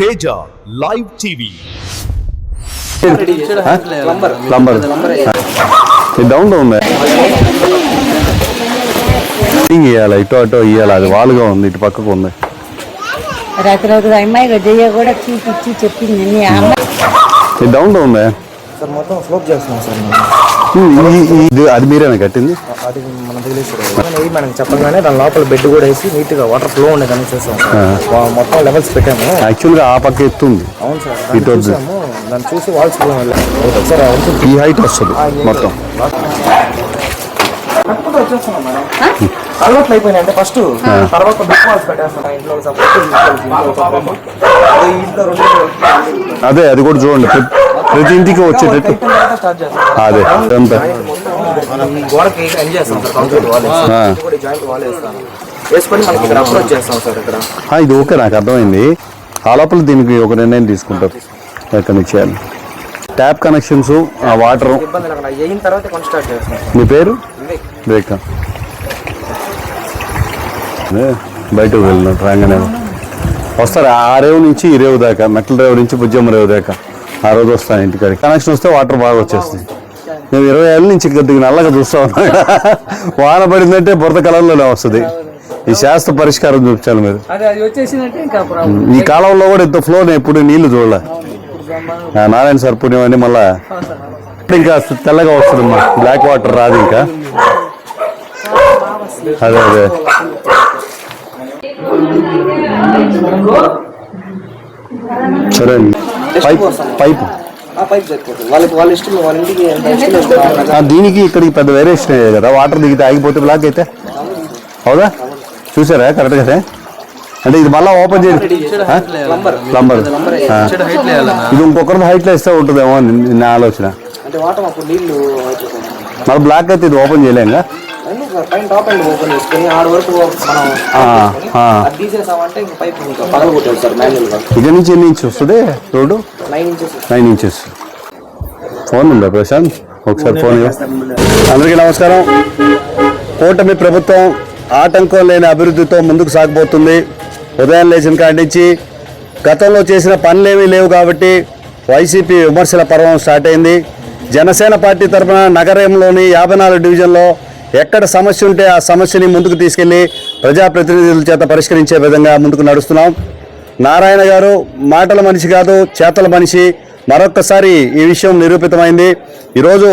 Teja live TV plumber down ఉంది ఇవ్వాలి, ఇటు అటు ఇవ్వాలి. అది వాలుగా ఉంది, ఇటు పక్కకు ఉంది. రాత్రి అమ్మాయి గజయ్య కూడా చూపించి చెప్పింది డౌన్ ఉంది. మొత్తం ఫ్లోప్ చేస్తున్నాం సార్. అది మీరేనా కట్టింది? అది మనం మనకి చెప్పగానే దాని లోపల బెడ్ కూడా వేసి నీట్ గా వాటర్ ఫ్లో ఉండేదని చేస్తాం సార్. మొత్తం లెవెల్స్ పెట్టాము. యాక్చువల్గా ఆ పక్క ఎత్తుంది. అవును సార్, దాన్ని చూసి వాల్స్ సార్ ఈ హైట్ వస్తుంది మొత్తం. వచ్చేస్తున్నాం మేడం. అలవాట్లు అయిపోయినాయి అంటే ఫస్ట్, తర్వాత బిగ్ వాల్స్ పెట్టేస్తాం ఇంట్లో. అదే అది కూడా చూడండి, ప్రతి ఇంటికి వచ్చేటట్టు. అదే గోడకి ఎండ్ చేస్తాం sir, concrete wall joint wall వేసుకొని మనకి ఇక్కడ అప్రోచ్ చేస్తాం సార్. ఇక్కడ ఇది ఓకే, నాకు అర్థమైంది. ఆ లోపల దీనికి ఒక నిర్ణయం తీసుకుంటారు ఎక్కడి నుంచి చేయాలి. ట్యాప్ కనెక్షన్స్, వాటర్ ఇబ్బంది లేకుండా అయిన తర్వాత కొంచెం స్టార్ట్ చేస్తాం. మీ పేరు? వివేక్. బయటకు వెళ్ళినట్టు రాగానే వస్తారు. ఆ రేవు నుంచి ఈ రేవు దాకా, మెట్ల రేవు నుంచి బుజ్జమ్మ రేవు దాకా ఆ రోజు వస్తాను ఇంటికాడికి. కనెక్షన్ వస్తే వాటర్ బాగా వచ్చేస్తాయి. మేము 20 ఏళ్ళ నుంచి కొద్దిగా నల్లగా చూస్తా ఉన్నాం. వాన పడిందంటే బురద కలర్లోనే వస్తుంది. ఈ శాస్త్ర పరిష్కారం చూపించాలి మీరు. ఈ కాలంలో కూడా ఇంత ఫ్లో ఎప్పుడు నీళ్లు చూడాల. నారాయణ సార్ పుణ్యం అని మళ్ళా ఇంకా తెల్లగా వస్తుంది. బ్లాక్ వాటర్ రాదు ఇంకా. అదే అదే సరే అండి. పైపు దీనికి ఇక్కడికి పెద్ద వేరియేషన్ కదా. వాటర్ దిగితే ఆగిపోతే బ్లాక్ అయితే అవుదా? చూసారా కరెక్ట్ కదా? అంటే ఇది మళ్ళీ ఓపెన్ చేయండి. ప్లంబర్ ఇది ఇంకొకరిది హైట్ లో ఇస్తే ఉంటుందేమో నా ఆలోచన. మళ్ళీ బ్లాక్ అయితే ఇది ఓపెన్ చేయలేంగా. ఇక్కడ నుంచి ఎన్ని ఇంచెస్ వస్తుంది రోడ్డు? 9 ఇంచెస్. ఫోన్ ఉందా ప్రశాంత్? ఒకసారి ఫోన్. అందరికీ నమస్కారం. కూటమి ప్రభుత్వం ఆటంకం లేని అభివృద్ధితో ముందుకు సాగిపోతుంది. ఉదయం లేచిన కాడి నుంచి గతంలో చేసిన పనులేమీ లేవు కాబట్టి వైసీపీ విమర్శల పర్వం స్టార్ట్ అయింది. జనసేన పార్టీ తరఫున నగరంలోని 54 డివిజన్లో ఎక్కడ సమస్య ఉంటే ఆ సమస్యని ముందుకు తీసుకెళ్లి ప్రజాప్రతినిధుల చేత పరిష్కరించే విధంగా ముందుకు నడుస్తున్నాం. నారాయణ గారు మాటల మనిషి కాదు, చేతల మనిషి. మరొక్కసారి ఈ విషయం నిరూపితమైంది. ఈరోజు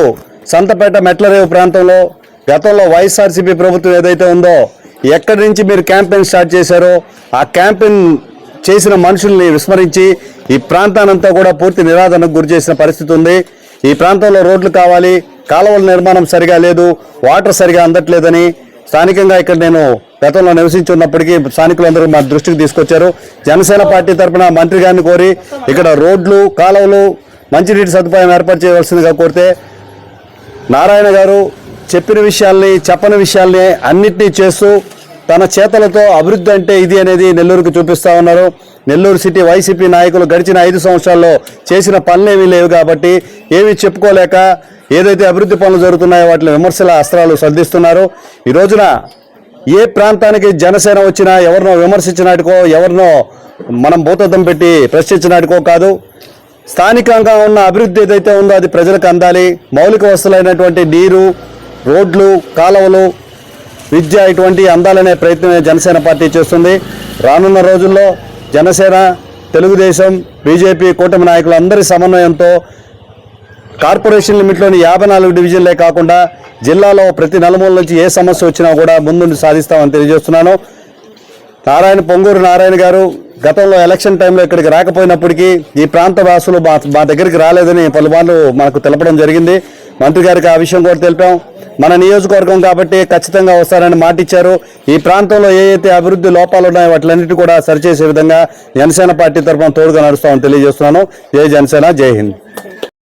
సంతపేట మెట్లరేవు ప్రాంతంలో గతంలో వైఎస్ఆర్సీపీ ప్రభుత్వం ఏదైతే ఉందో, ఎక్కడి నుంచి మీరు క్యాంపెయిన్ స్టార్ట్ చేశారో ఆ క్యాంపెయిన్ చేసిన మనుషుల్ని విస్మరించి ఈ ప్రాంతానంతా కూడా పూర్తి నిరాదరణకు గురి చేసిన పరిస్థితి ఉంది. ఈ ప్రాంతంలో రోడ్లు కావాలి, కాలువల నిర్మాణం సరిగా లేదు, వాటర్ సరిగా అందట్లేదని స్థానికంగా ఇక్కడ నేను గతంలో నివసించున్నప్పటికీ స్థానికులందరూ మా దృష్టికి తీసుకొచ్చారు. జనసేన పార్టీ తరఫున మంత్రి గారిని కోరి ఇక్కడ రోడ్లు, కాలువలు, మంచినీటి సదుపాయం ఏర్పాటు చేయవలసిందిగా కోరితే నారాయణ గారు చెప్పిన విషయాల్ని, చెప్పని విషయాల్ని అన్నిటినీ చేస్తూ తన చేతలతో అభివృద్ధి అంటే ఇది అనేది నెల్లూరుకు చూపిస్తూ ఉన్నారు. నెల్లూరు సిటీ వైసీపీ నాయకులు గడిచిన 5 సంవత్సరాల్లో చేసిన పనులేమీ లేవు కాబట్టి ఏమీ చెప్పుకోలేక ఏదైతే అభివృద్ధి పనులు జరుగుతున్నాయో వాటిని విమర్శల అస్త్రాలు సంధిస్తున్నారు. ఈ రోజున ఏ ప్రాంతానికి జనసేన వచ్చినా ఎవరినో విమర్శించినాటికో, ఎవరినో మనం భూతద్దం పెట్టి ప్రశ్నించినాటికో కాదు. స్థానికంగా ఉన్న అభివృద్ధి ఏదైతే ఉందో అది ప్రజలకు అందాలి. మౌలిక వసతులైనటువంటి నీరు, రోడ్లు, కాలువలు, విద్య ఇటువంటి అందాలనే ప్రయత్నమే జనసేన పార్టీ చేస్తుంది. రానున్న రోజుల్లో జనసేన, తెలుగుదేశం, బీజేపీ కూటమి నాయకులందరి సమన్వయంతో కార్పొరేషన్ లిమిట్లోని 54 డివిజన్లే కాకుండా జిల్లాలో ప్రతి నలుమూల నుంచి ఏ సమస్య వచ్చినా కూడా ముందుండి సాధిస్తామని తెలియజేస్తున్నాను. పొంగూరు నారాయణ గారు గతంలో ఎలక్షన్ టైంలో ఇక్కడికి రాకపోయినప్పటికీ ఈ ప్రాంత వాసులు మా దగ్గరికి రాలేదని పలుమార్లు మనకు తెలపడం జరిగింది. మంత్రి గారికి ఆ విషయం కూడా తెలిపాం. మన నియోజకవర్గం కాబట్టి ఖచ్చితంగా వస్తారని మాటిచ్చారు. ఈ ప్రాంతంలో ఏ అయితే అభివృద్ధి లోపాలు ఉన్నాయో వాటిలన్నిటి కూడా సరిచేసే విధంగా జనసేన పార్టీ తరఫున తోడుగా నడుస్తామని తెలియజేస్తున్నాను. జై జనసేన, జై హింద్.